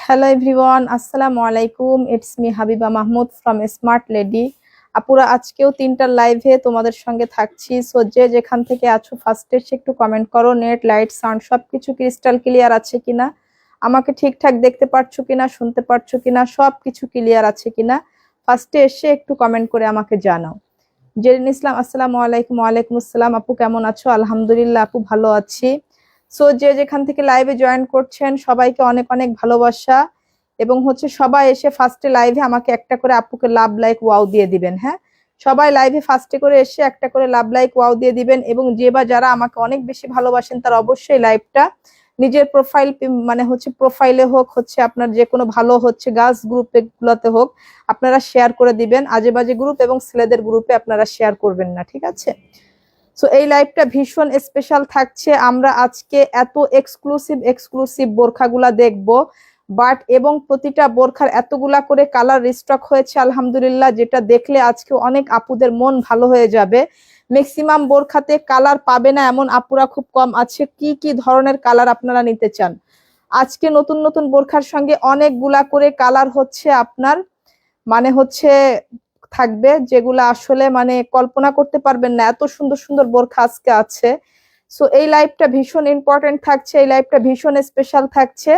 Hello everyone, আসসালামু আলাইকুম। It's me Habiba Mahmud from smart lady. আপুরা, আজকেও 3টা লাইভে তোমাদের সঙ্গে থাকছি। সো যে যেখান থেকে আছো ফার্স্টে এসে একটু কমেন্ট করো, নেট, লাইট, সাউন্ড সবকিছু ক্রিস্টাল ক্লিয়ার আছে কিনা, আমাকে ঠিকঠাক দেখতে পারছো কিনা, শুনতে পারছো কিনা, সবকিছু ক্লিয়ার আছে কিনা ফার্স্টে এসে একটু কমেন্ট করে আমাকে জানাও। জেরিন ইসলাম, আসসালামু আলাইকুম। ওয়ালাইকুম আসসালাম। আপু কেমন আছো? আলহামদুলিল্লাহ আপু, ভালো আছি। সো যে যেখান থেকে লাইভে জয়েন করছেন সবাইকে অনেক অনেক ভালোবাসা, এবং সবাই এসে ফার্স্টে লাইভে আমাকে একটা করে আপুকে লাভ লাইক ওয়াও দিয়ে দিবেন। হ্যাঁ, সবাই লাইভে ফার্স্টে করে এসে একটা করে লাভ লাইক ওয়াও দিয়ে দিবেন, এবং যে বা যারা আমাকে অনেক বেশি ভালোবাসেন তারা অবশ্যই লাইভটা নিজের প্রোফাইল প্রোফাইলে হোক, আপনার যে কোনো ভালো গার্লস গ্রুপে গুলোতে হোক, আপনারা শেয়ার করে দিবেন। আজে বাজে গ্রুপ এবং ছেলেদের গ্রুপে আপনারা শেয়ার করবেন না, ঠিক আছে? সো এই লাইভটা ভীষণ স্পেশাল থাকছে। আমরা আজকে এত এক্সক্লুসিভ বোরখাগুলা দেখবো, বাট এবং প্রতিটা বোরখার এতগুলা করে কালার রিস্টক হয়েছে আলহামদুলিল্লাহ, যেটা দেখলে আজকে অনেক আপুদের মন ভালো হয়ে যাবে। ম্যাক্সিমাম বোরখাতে কালার পাবে না এমন আপুরা খুব কম আছে। কি কি ধরনের কালার আপনারা নিতে চান? আজকে নতুন নতুন বোরখার সঙ্গে অনেকগুলা করে কালার আপনার থাকবে, যেগুলো আসলে কল্পনা করতে পারবেন না, এত সুন্দর সুন্দর বোরখা আজকে আছে। সো এই লাইভটা ভীষণ ইম্পর্টেন্ট থাকছে, এই লাইভটা ভীষণ স্পেশাল থাকছে।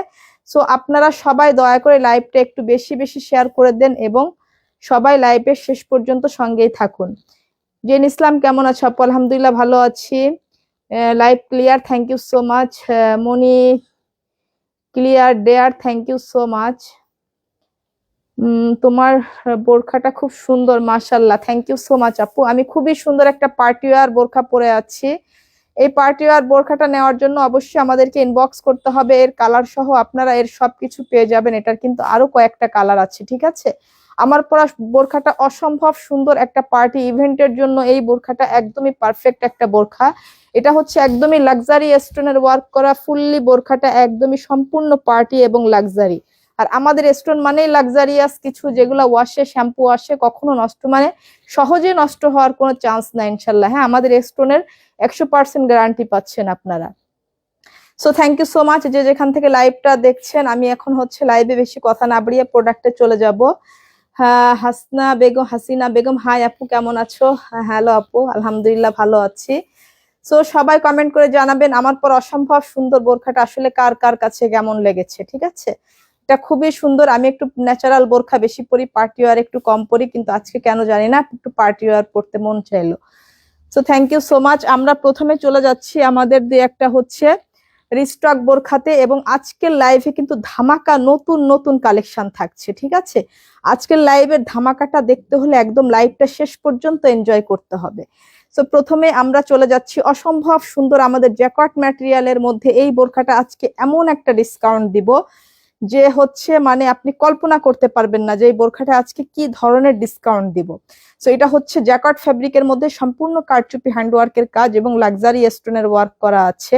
সো আপনারা সবাই দয়া করে লাইভটা একটু বেশি বেশি শেয়ার করে দেন, এবং সবাই লাইভের শেষ পর্যন্ত সঙ্গেই থাকুন। জেন ইসলাম, কেমন আছো আপু? আলহামদুলিল্লাহ ভালো আছি। Live clear, thank you so much. Moni clear dear, thank you so much. তোমার বোরখাটা খুব সুন্দর, মাশাল্লাহ, থ্যাংক ইউ সো মাচ আপু। আমি খুবই সুন্দর একটা পার্টি ওয়্যার বোরখা পরে আছি। এই পার্টি ওয়্যার বোরখাটা নেওয়ার জন্য অবশ্যই আমাদেরকে ইনবক্স করতে হবে। এর কালার সহ আপনারা এর সবকিছু পেয়ে যাবেন। এটার কিন্তু আরো কয়েকটা কালার আছে, ঠিক আছে? আমার পরা বোরখাটা অসম্ভব সুন্দর একটা পার্টি ইভেন্টের জন্য। এই বোরখাটা একদমই পারফেক্ট একটা বোরখা। এটা একদমই লাক্সারি স্টোনের ওয়ার্ক করা ফুললি বোরখাটা, একদমই সম্পূর্ণ পার্টি এবং লাক্সারি। আর আমাদের স্টোন মানেই লাক্সারিয়াস কিছু, যেগুলো ওয়াশে শ্যাম্পু ওয়াশে কখনো নষ্ট সহজে নষ্ট হওয়ার কোনো চান্স নাই ইনশাল্লাহ। হ্যাঁ, আমাদের স্টোনের 100% গ্যারান্টি পাচ্ছেন আপনারা। So thank you so much যে যেখান থেকে লাইভটা দেখছেন। আমি এখন লাইভে বেশি কথা না বাড়িয়ে প্রোডাক্টে চলে যাব। হ্যাঁ, হাসিনা বেগম, হাই আপু, কেমন আছো? হ্যালো আপু, আলহামদুলিল্লাহ ভালো আছি। সো সবাই কমেন্ট করে জানাবেন আমার পর অসম্ভব সুন্দর বোরখাটা আসলে কার কার কাছে কেমন লেগেছে, ঠিক আছে? এটা খুবই সুন্দর। আমি একটু ন্যাচারাল বোরখা বেশি পরি, পার্টি ওয়্যার একটু কম পরি, কিন্তু আজকে কেন জানি না একটু পার্টি ওয়্যার পড়তে মন চাইলো। So thank you so much. আমরা প্রথমে চলে যাচ্ছি আমাদের একটা রিস্টক বোরখাতে, এবং আজকের লাইভে কিন্তু ধামাকা নতুন নতুন কালেকশন থাকছে, ঠিক আছে? আজকের লাইভের ধামাকাটা দেখতে হলে একদম লাইভটা শেষ পর্যন্ত এনজয় করতে হবে। সো প্রথমে আমরা চলে যাচ্ছি অসম্ভব সুন্দর আমাদের জ্যাকট ম্যাটেরিয়ালের মধ্যে এই বোরখাটা আজকে এমন একটা ডিসকাউন্ট দিব যে আপনি কল্পনা করতে পারবেন না যে এই বোরখাটা আজকে কি ধরনের ডিসকাউন্ট দিব। সো এটা জ্যাকট ফ্যাব্রিকের মধ্যে সম্পূর্ণ কারচুপি হ্যান্ডওয়ার্কের কাজ এবং লাক্সারি স্টোনের ওয়ার্ক করা আছে।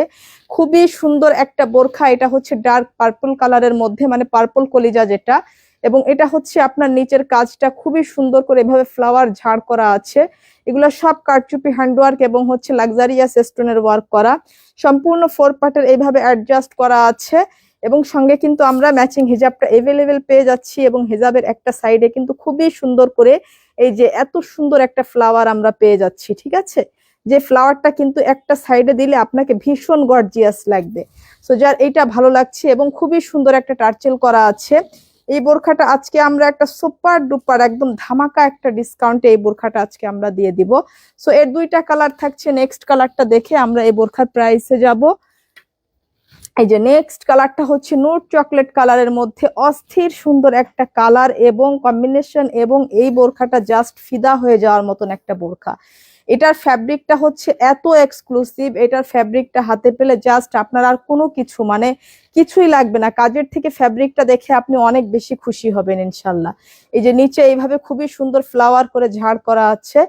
খুবই সুন্দর একটা বোরখা। এটা ডার্ক পার্পল কালারের মধ্যে, পার্পল কলিজা যেটা, এবং এটা আপনার নিচের কাজটা খুবই সুন্দর করে এভাবে ফ্লাওয়ার ঝাড় করা আছে। এগুলো সব কারচুপি হ্যান্ডওয়ার্ক এবং লাক্সারিয়াস স্টোনের ওয়ার্ক করা। সম্পূর্ণ 4 পার্টের এইভাবে অ্যাডজাস্ট করা আছে, এবং সঙ্গে কিন্তু আমরা ম্যাচিং হিজাবটা এভেলেবেল পেয়ে যাচ্ছি, এবং হিজাবের একটা সাইডে কিন্তু খুবই সুন্দর করে এই যে এত সুন্দর একটা ফ্লাওয়ার আমরা পেয়ে যাচ্ছি, ঠিক আছে? যে ফ্লাওয়ারটা কিন্তু একটা সাইডে দিলে আপনাকে ভীষণ গর্জিয়াস লাগবে। সো যার এইটা ভালো লাগছে, এবং খুবই সুন্দর একটা টার্চেল করা আছে। এই বোরখাটা আজকে আমরা একটা সুপার ডুপার একদম ধামাকা একটা ডিসকাউন্টে এই বোরখাটা আজকে আমরা দিয়ে দিব। সো এর 2টা কালার থাকছে। নেক্সট কালারটা দেখে আমরা এই বোরখার প্রাইসে যাব। এই যে নেক্সট কালারটা নুট চকলেট কালারের মধ্যে অস্থির সুন্দর একটা কালার এবং কম্বিনেশন, এবং এই বোরখাটা জাস্ট ফিদা হয়ে যাওয়ার মতন একটা বোরখা। এটার ফ্যাব্রিকটা এত এক্সক্লুসিভ, এটার ফ্যাব্রিকটা হাতে পেলে জাস্ট আপনার আর কোনো কিছু কিছুই লাগবে না। কাজের থেকে ফ্যাব্রিকটা দেখে আপনি অনেক বেশি খুশি হবেন ইনশাল্লাহ। এই যে নিচে এইভাবে খুবই সুন্দর ফ্লাওয়ার করে ঝাড় করা আছে,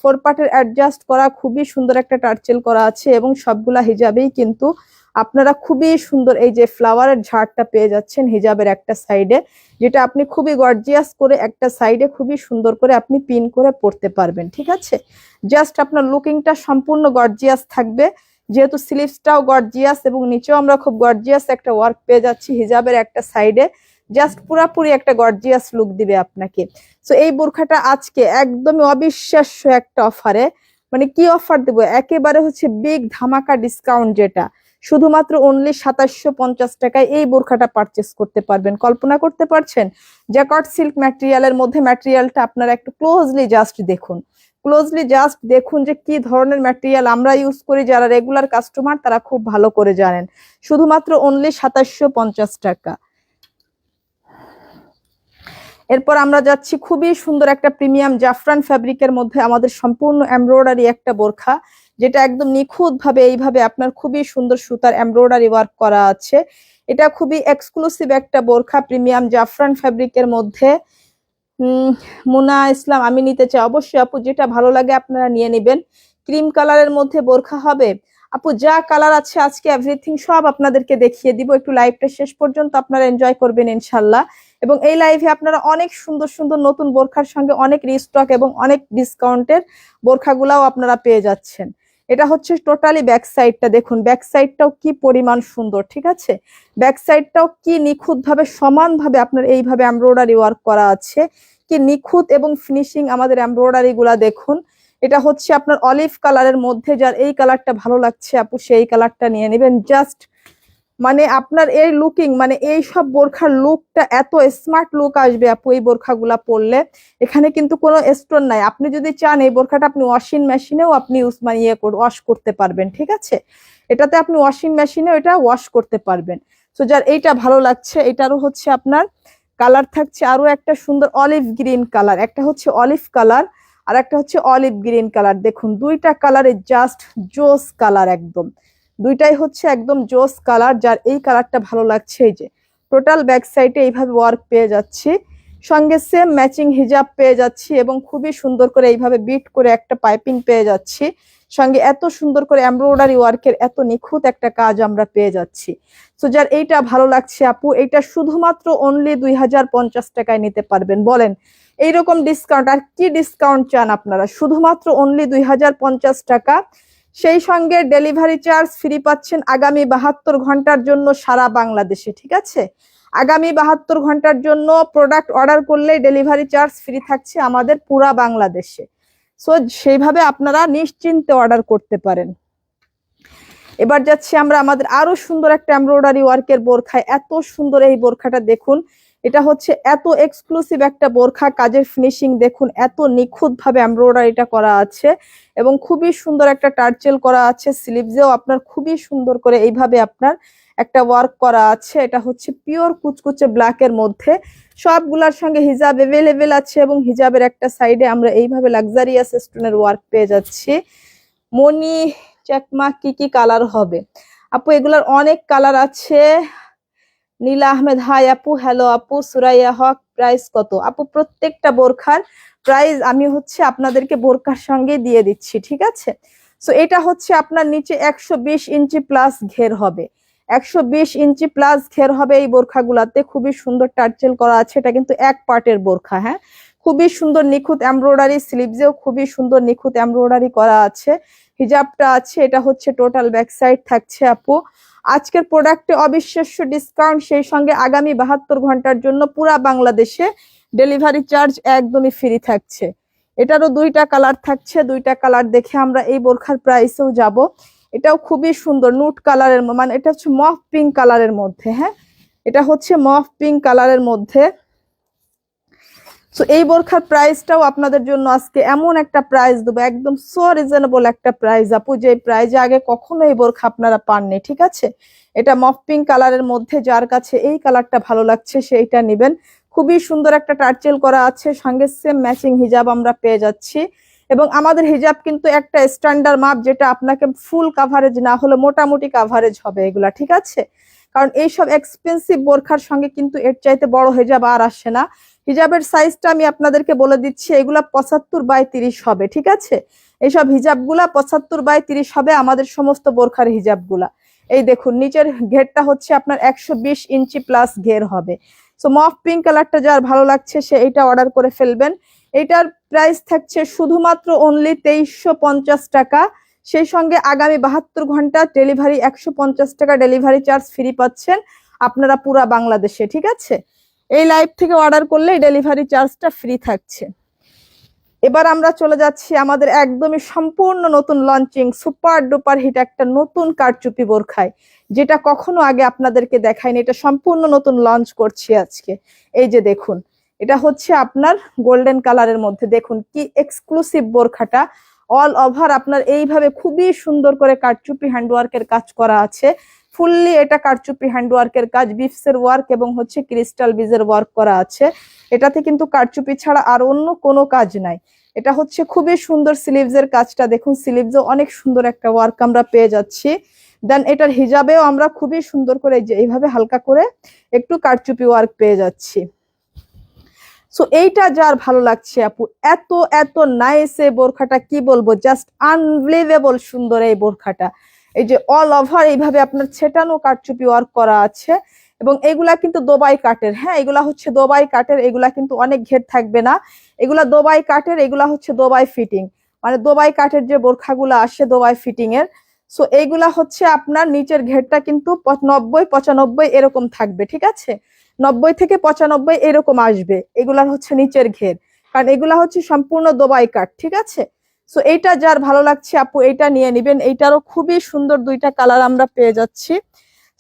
4 পার্টের অ্যাডজাস্ট করা, খুবই সুন্দর একটা টার্চেল করা আছে, এবং সবগুলা হিজাবেই কিন্তু আপনারা খুবই সুন্দর এই যে ফ্লাওয়ারের ঝাড়টা পেয়ে যাচ্ছেন হিজাবের একটা সাইডে, যেটা আপনি খুবই গর্জিয়াস করে একটা সাইডে খুবই সুন্দর করে আপনি পিন করে পরতে পারবেন, ঠিক আছে? জাস্ট আপনার লুকিংটা সম্পূর্ণ গর্জিয়াস থাকবে, যেহেতু স্লিভসটাও গর্জিয়াস এবং নিচেও আমরা খুব গর্জিয়াস একটা ওয়ার্ক পেয়ে যাচ্ছি হিজাবের একটা সাইডে। জাস্ট পুরাপুরি একটা গর্জিয়াস লুক দিবে আপনাকে। সো এই বোরখাটা আজকে একদমই অবিশ্বাস্য একটা অফারে, মানে কি অফার দেবো, একেবারে হচ্ছে বিগ ধামাকা ডিসকাউন্ট, যেটা শুধুমাত্র অনলি 2750 টাকায় এই বোরখাটা পারচেস করতে পারবেন। কল্পনা করতে পারছেন? জ্যাকট সিল্ক ম্যাটেরিয়ালের মধ্যে, ম্যাটেরিয়ালটা আপনারা একটু ক্লোজলি জাস্ট দেখুন, ক্লোজলি জাস্ট দেখুন যে কি ধরনের ম্যাটেরিয়াল আমরা ইউজ করি। যারা রেগুলার কাস্টমার তারা খুব ভালো করে জানেন। শুধুমাত্র অনলি 2750 টাকা। এরপর আমরা যাচ্ছি খুবই সুন্দর একটা প্রিমিয়াম জাফরান ফ্যাব্রিকের মধ্যে আমাদের সম্পূর্ণ এমব্রয়ডারি একটা বোরখা, যেটা একদম নিখুঁত ভাবে এইভাবে আপনার খুবই সুন্দর সুতার এমব্রয়ডারি ওয়ার্ক করা আছে। এটা খুবই এক্সক্লুসিভ একটা বোরখা প্রিমিয়াম জাফরান ফ্যাব্রিকের মধ্যে। মুনা ইসলাম, আমি নিতে চাই। অবশ্যই আপু, যেটা ভালো লাগে আপনারা নিয়ে নেবেন। ক্রিম কালারের মধ্যে বোরখা হবে আপু, যা কালার আছে আজকে এভরিথিং সব আপনাদেরকে দেখিয়ে দিব। একটু লাইভটা শেষ পর্যন্ত আপনারা এনজয় করবেন ইনশাল্লাহ। এবং এই লাইভে আপনারা অনেক সুন্দর সুন্দর নতুন বোরখার সঙ্গে অনেক রিস্টক এবং অনেক ডিসকাউন্টের বোরখাগুলাও আপনারা পেয়ে যাচ্ছেন। এটা হচ্ছে টোটালি ব্যাক সাইডটা দেখুন, ব্যাক সাইডটাও কি পরিমাণ সুন্দর, ঠিক আছে? ব্যাক সাইডটাও কি নিখুঁত ভাবে সমানভাবে আপনার এইভাবে এমব্রয়ডারি ওয়ার্ক করা আছে, কি নিখুঁত এবং ফিনিশিং আমাদের এমব্রয়ডারি গুলা দেখুন। এটা হচ্ছে আপনার অলিভ কালারের মধ্যে, যার এই কালারটা ভালো লাগছে আপু সেই কালারটা নিয়ে নেবেন। জাস্ট মানে আপনার এই লুকিং, মানে এই সব বোরখার লুকটা এত স্মার্ট লুক আসবে আপু এই বোরখাগুলা পরলে। এখানে কিন্তু কোনো স্টোন নাই। আপনি যদি চান এই বোরখাটা আপনি ওয়াশিং মেশিনেও আপনি ইউজ মানে ওয়াশ করতে পারবেন, ঠিক আছে? এটাতে আপনি ওয়াশিং মেশিনেও এটা ওয়াশ করতে পারবেন। তো যার এইটা ভালো লাগছে, এটারও হচ্ছে আপনার কালার থাকছে আরো একটা সুন্দর অলিভ গ্রিন কালার, একটা হচ্ছে অলিভ কালার আর একটা হচ্ছে অলিভ গ্রিন কালার। দেখুন দুইটা কালারে জাস্ট জোস কালার, একদম দুইটাই হচ্ছে একদম জোস কালার। যার এই কালারটা ভালো লাগছে, এই যে টোটাল ব্যাক সাইডে এইভাবে ওয়ার্ক পেয়ে যাচ্ছি, সঙ্গে সেম ম্যাচিং হিজাব পেয়ে যাচ্ছি এবং খুবই সুন্দর করে এইভাবে বিট করে একটা পাইপিং পেয়ে যাচ্ছি, সঙ্গে এত সুন্দর করে এমব্রয়ডারি ওয়ার্কের এত নিখুঁত একটা কাজ আমরা পেয়ে যাচ্ছি। তো যার এইটা ভালো লাগছে আপু, এইটা শুধুমাত্র অনলি 2050 টাকায় নিতে পারবেন। বলেন এইরকম ডিসকাউন্ট আর কি ডিসকাউন্ট চান আপনারা? শুধুমাত্র অনলি 2050 টাকা। সেই সঙ্গে ডেলিভারি চার্জ ফ্রি পাচ্ছেন আগামী 72 ঘন্টার জন্য সারা বাংলাদেশে, ঠিক আছে? আগামী 72 ঘন্টার জন্য প্রোডাক্ট অর্ডার করলে ডেলিভারি চার্জ ফ্রি থাকছে আমাদের পুরা বাংলাদেশে। সো সেইভাবে আপনারা নিশ্চিন্তে অর্ডার করতে পারেন। এবার যাচ্ছি আমরা আমাদের আরো সুন্দর একটা এমব্রয়ডারি ওয়ার্কের বোরখায়। এত সুন্দর এই বোরখাটা দেখুন, এটা হচ্ছে এত এক্সক্লুসিভ একটা বোরখা, কাজের ফিনিশিং দেখুন, এত নিখুঁত ভাবে এমব্রয়ডারিটা করা আছে এবং খুবই সুন্দর একটা টার্চেল করা আছে। স্লিভসেও আপনার খুবই সুন্দর করে এইভাবে আপনার একটা ওয়ার্ক করা আছে। এটা হচ্ছে পিওর কুচকুচে ব্ল্যাক এর মধ্যে, সবগুলার সঙ্গে হিজাব এভেলেবেল আছে এবং হিজাবের একটা সাইডে আমরা এইভাবে লাক্সারিয়াস স্টোনের ওয়ার্ক পেয়ে যাচ্ছি। মনি চাকমা কি কি কালার হবে আপু? এগুলার অনেক কালার আছে। নীলা আহমেদ, হাই আপু। হ্যালো আপু। সুরাইয়া হক, প্রাইস কত আপু? প্রত্যেকটা বোরখার প্রাইস আমি হচ্ছে আপনাদেরকে বোরখার সঙ্গে দিয়ে দিচ্ছি, ঠিক আছে? সো এটা হচ্ছে আপনার নিচে 120 ইঞ্চি প্লাস ঘের হবে, 120 ইঞ্চি প্লাস ঘের হবে এই বোরখাগুলাতে। খুবই সুন্দর টার্চেল করা আছে, এটা কিন্তু এক পার্টের বোরখা, হ্যাঁ, খুবই সুন্দর নিখুঁত এমব্রয়ডারি। স্লিভসেও খুবই সুন্দর নিখুঁত এমব্রয়ডারি করা আছে, হিজাবটা আছে। এটা হচ্ছে টোটাল ব্যাক সাইড থাকছে আপু। আজকের প্রোডাক্টে অবিশ্বাস্য ডিসকাউন্ট, সেই সঙ্গে আগামী 72 ঘন্টার জন্য পুরা বাংলাদেশে ডেলিভারি চার্জ একদমই ফ্রি থাকছে। এটারও দুইটা কালার থাকছে, দুইটা কালার দেখে আমরা এই বোরখার প্রাইসেও যাব। এটাও খুবই সুন্দর নুট কালারের, মানে এটা হচ্ছে মফ পিঙ্ক কালারের মধ্যে, হ্যাঁ, এটা হচ্ছে মফ পিঙ্ক কালারের মধ্যে। তো এই বোরখার প্রাইসটাও আপনাদের জন্য আজকে এমন একটা প্রাইস দেবো, একদম সো রিজনেবল একটা প্রাইস আপু, যে প্রাইজে আগে কখনো এই বোরখা আপনারা পাননি, ঠিক আছে? এটা মফ পিঙ্ক কালারের মধ্যে, যার কাছে এই কালারটা ভালো লাগছে সেইটা নেবেন। খুবই সুন্দর একটা টার্চেল করা আছে, সঙ্গে সেম ম্যাচিং হিজাব আমরা পেয়ে যাচ্ছি। এবং আমাদের হিজাব কিন্তু একটা স্ট্যান্ডার্ড মাপ, যেটা আপনাকে ফুল কাভারেজ না হলে মোটামুটি কাভারেজ হবে এগুলা, ঠিক আছে? কারণ এইসব এক্সপেন্সিভ বোরখার সঙ্গে কিন্তু এর চাইতে বড় হিজাব আর আসে না। হিজাবের সাইজটা আমি আপনাদেরকে বলে দিচ্ছি, এগুলা 75/30 হবে, ঠিক আছে? এইসব হিজাবগুলা 75/30 হবে আমাদের সমস্ত বোরখার হিজাবগুলা। এই দেখুন নিচের ঘেরটা হচ্ছে আপনার 120 ইঞ্চি প্লাস ঘের হবে। সো মফ পিঙ্ক কালারটা যার ভালো লাগছে সে এইটা অর্ডার করে ফেলবেন। এইটার প্রাইস থাকছে শুধুমাত্র অনলি 2350 টাকা। সেই সঙ্গে আগামী 72 ঘন্টা ডেলিভারি 150 টাকা ডেলিভারি চার্জ ফ্রি পাচ্ছেন আপনারা পুরা বাংলাদেশে, ঠিক আছে? এই লাইভ থেকে অর্ডার করলে ডেলিভারি চার্জটা ফ্রি থাকছে। এবার আমরা চলে যাচ্ছি আমাদের একদমই সম্পূর্ণ নতুন লঞ্চিং সুপার ডুপার হিট একটা নতুন কারচুপি বোরখায়, যেটা কখনো আগে আপনাদেরকে দেখায়নি। এটা সম্পূর্ণ নতুন লঞ্চ করছি আজকে। এই যে দেখুন, এটা হচ্ছে আপনার গোল্ডেন কালারের মধ্যে। দেখুন কি এক্সক্লুসিভ বোরখাটা, অল ওভার আপনার এইভাবে খুবই সুন্দর করে কারচুপি হ্যান্ডওয়ার্কের কাজ করা আছে। ফুললি এটা কারচুপি হ্যান্ডওয়ার্কের কাজ, বিফসের ওয়ার্ক এবং হচ্ছে ক্রিস্টাল বিজের ওয়ার্ক করা আছে। এটাতে কিন্তু কারচুপি ছাড়া আর অন্য কোনো কাজ নাই। এটা হচ্ছে খুবই সুন্দর স্লিভস এর কাজটা দেখুন, স্লিভসও অনেক সুন্দর একটা ওয়ার্ক আমরা পেয়ে যাচ্ছি। দেন এটার হিজাবেও আমরা খুবই সুন্দর করে যে এইভাবে হালকা করে একটু কারচুপি ওয়ার্ক পেয়ে যাচ্ছি। সো এইটা যার ভালো লাগছে আপু, এত এত নাইস এই বোরখাটা, কি বলবো, জাস্ট আনবিলিভেবল সুন্দর এই বোরখাটা। এই যে অল ওভার এইভাবে আপনার ছেটানো কারচুপি ওয়ার্ক করা আছে, এবং এগুলা কিন্তু দোবাই কাটের। হ্যাঁ, এগুলা হচ্ছে দোবাই কাটের, এগুলা কিন্তু অনেক ঘের থাকবে না। এগুলা দোবাই কাটের, এগুলা হচ্ছে দোবাই ফিটিং, মানে দোবাই কাটের যে বোরখাগুলো আসে দোবাই ফিটিং এর। সো এইগুলা হচ্ছে আপনার নিচের ঘেরটা কিন্তু 90-95 এরকম থাকবে, ঠিক আছে, 90 থেকে 95 এরকম আসবে এগুলার হচ্ছে নিচের ঘের, কারণ এগুলা হচ্ছে সম্পূর্ণ দোবাই কাট, ঠিক আছে। সো এইটা যার ভালো লাগছে আপু এইটা নিয়ে নিবেন। এইটারও খুবই সুন্দর দুইটা কালার আমরা পেয়ে যাচ্ছি,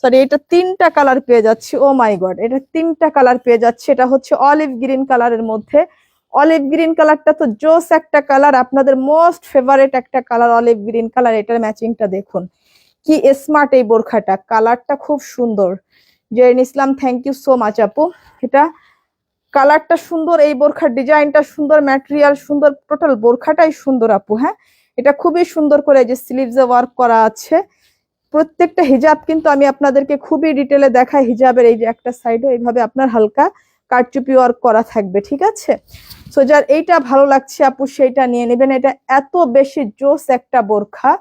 সরি এটা তিনটা কালার পেয়ে যাচ্ছি। ও মাই গড, এটা তিনটা কালার পেয়ে যাচ্ছে। এটা হচ্ছে অলিভ গ্রিন কালারের মধ্যে। অলিভ গ্রিন কালারটা তো জোস একটা কালার, আপনাদের মোস্ট ফেভারিট একটা কালার অলিভ গ্রিন কালার। এটার ম্যাচিংটা দেখুন কি স্মার্ট এই বোরখাটা, কালারটা খুব সুন্দর। জেরিন ইসলাম, থ্যাংক ইউ সো মাচ আপু। এটা কালারটা সুন্দর, এই বোরখার ডিজাইনটা সুন্দর, ম্যাটেরিয়াল সুন্দর, টোটাল বোরখাটাই সুন্দর আপু। হ্যাঁ, এটা খুবই সুন্দর করে যে স্লিভসে ওয়ার্ক করা আছে। প্রত্যেকটা হিজাব কিন্তু আমি আপনাদেরকে খুবই ডিটেলে দেখাই। হিজাবের এই যে একটা সাইডে এইভাবে আপনার হালকা কারচুপি ওয়ার্ক করা থাকবে, ঠিক আছে। সো যার এইটা ভালো লাগছে আপু সেইটা নিয়ে নেবেন। এটা এত বেশি জোস একটা বোরখা।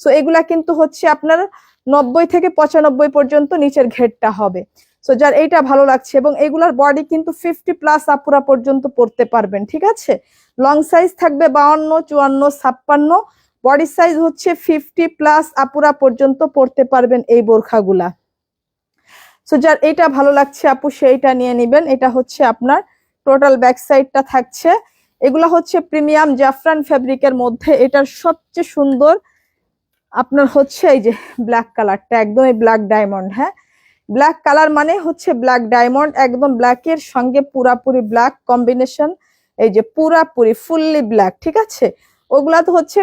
সো এগুলা কিন্তু হচ্ছে আপনার 90 থেকে 95 পর্যন্ত নিচের ঘেরটা হবে। সো যার এইটা ভালো লাগছে, এবং এগুলার বডি কিন্তু 50+ আপুরা পর্যন্ত পরতে পারবেন, ঠিক আছে। লং সাইজ থাকবে 52, 54, 56, বডি সাইজ হচ্ছে 50+ আপুরা পর্যন্ত পরতে পারবেন এই বোরখাগুলা। সো যার এইটা ভালো লাগছে আপু সেইটা নিয়ে নিবেন। এটা হচ্ছে আপনার টোটাল ব্যাক সাইডটা থাকছে। এগুলা হচ্ছে প্রিমিয়াম জাফরান ফেব্রিকের মধ্যে। এটার সবচেয়ে সুন্দর আপনার হচ্ছে এই যে ব্ল্যাক কালারটা, একদম এই ব্ল্যাক ডায়মন্ড। হ্যাঁ, ব্ল্যাক কালার মানে হচ্ছে ব্ল্যাক ডায়মন্ড, একদম ব্ল্যাকের সঙ্গে পুরাপুরি ব্ল্যাক কম্বিনেশন। এই যে পুরাপুরি ফুললি ব্ল্যাক, ঠিক আছে। ওগুলা তো হচ্ছে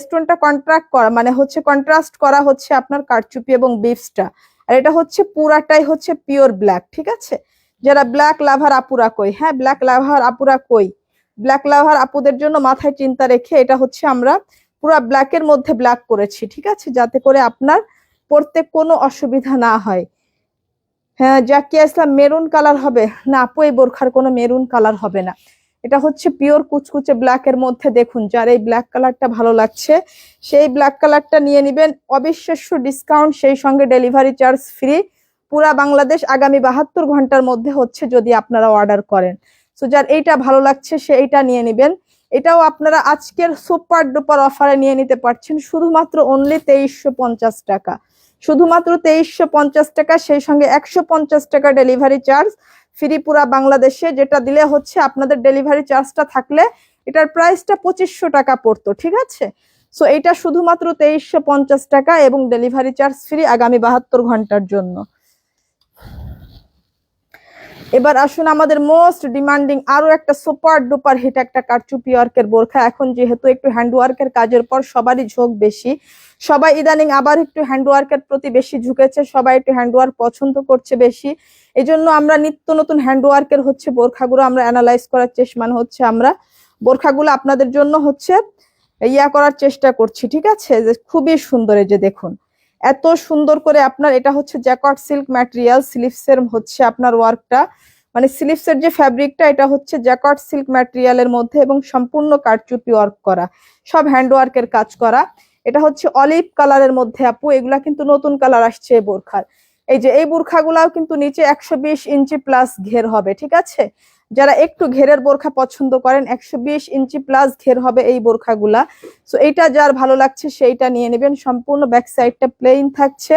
স্টোনটা কন্ট্রাক্ট করা, মানে হচ্ছে কন্ট্রাস্ট করা হচ্ছে আপনার কারচুপি এবং বিফসটা। আর এটা হচ্ছে পুরাটাই হচ্ছে পিওর ব্ল্যাক, ঠিক আছে। যারা ব্ল্যাক লাভার আপুরা কই, হ্যাঁ ব্ল্যাক লাভার আপুরা কই, ব্ল্যাক লাভার আপুদের জন্য মাথায় চিন্তা রেখে এটা হচ্ছে আমরা পুরা ব্ল্যাকের মধ্যে ব্ল্যাক করেছি, ঠিক আছে, যাতে করে আপনার পড়তে কোনো অসুবিধা না হয়। হ্যাঁ, জাকিয়া ইসলাম, মেরুন কালার হবে না আপু, এই বোরখার কোনো মেরুন কালার হবে না। এটা হচ্ছে পিওর কুচকুচে ব্ল্যাক এর মধ্যে। দেখুন যার এই ব্ল্যাক কালারটা ভালো লাগছে সেই ব্ল্যাক কালারটা নিয়ে নিবেন। অবিশ্বাস্য ডিসকাউন্ট, সেই সঙ্গে ডেলিভারি চার্জ ফ্রি পুরা বাংলাদেশ আগামী 72 ঘন্টার মধ্যে হচ্ছে যদি আপনারা অর্ডার করেন। সো যার এইটা ভালো লাগছে সে এইটা নিয়ে নিবেন। এটাও আপনারা আজকের সুপার ডুপার অফারে নিয়ে নিতে পারছেন শুধুমাত্র অনলি 2350 টাকা, শুধুমাত্র 2350 টাকা, সেই সঙ্গে 150 টাকা ডেলিভারি চার্জ ফ্রি পুরা বাংলাদেশে। যেটা দিলে হচ্ছে আপনাদের ডেলিভারি চার্জটা থাকলে এটার প্রাইসটা 2500 টাকা পড়তো, ঠিক আছে। সো এটা শুধুমাত্র 2350 টাকা এবং ডেলিভারি চার্জ ফ্রি আগামী 72 ঘন্টার জন্য। এবার আসুন আমাদের মোস্ট ডিমান্ডিং আরো একটা সুপার ডুপার হিট একটা কারচুপি ওয়ার্কের বোরখা। এখন যেহেতু একটু হ্যান্ড ওয়ার্কের কাজের পর সবারই ঝোঁক বেশি, সবাই ইদানিং আবার একটু হ্যান্ড ওয়ার্কের প্রতি বেশি ঝুঁকেছে, সবাই একটু হ্যান্ড ওয়ার্ক পছন্দ করছে বেশি। এই জন্য আমরা নিত্য নতুন হ্যান্ড ওয়ার্কের হচ্ছে বোরখাগুলো আমরা অ্যানালাইজ করার চেষ্টা, মানে হচ্ছে আমরা বোরখাগুলো আপনাদের জন্য হচ্ছে করার চেষ্টা করছি, ঠিক আছে। যে খুবই সুন্দর, এই যে দেখুন এত সুন্দর করে আপনার, এটা হচ্ছে জ্যাকট সিল্ক ম্যাটেরিয়াল, স্লিভসের হচ্ছে আপনার ওয়ার্কটা, মানে স্লিভসের যে ফ্যাব্রিকটা এটা হচ্ছে জ্যাকট সিল্ক ম্যাটেরিয়ালের মধ্যে এবং সম্পূর্ণ কারচুপি ওয়ার্ক করা, সব হ্যান্ড ওয়ার্কের কাজ করা। এটা হচ্ছে অলিভ কালারের মধ্যে আপু, এগুলা কিন্তু নতুন কালার আসছে এই বোরখার। এই যে এই বোরখাগুলাও কিন্তু নিচে 120 ইঞ্চি প্লাস ঘের হবে, ঠিক আছে। যারা একটু ঘেরের বোরখা পছন্দ করেন 120 ইঞ্চি প্লাস ঘের হবে এই বোরখাগুলা। সো এইটা যার ভালো লাগছে সেইটা নিয়ে নেবেন। সম্পূর্ণ ব্যাক সাইডটা প্লেন থাকছে,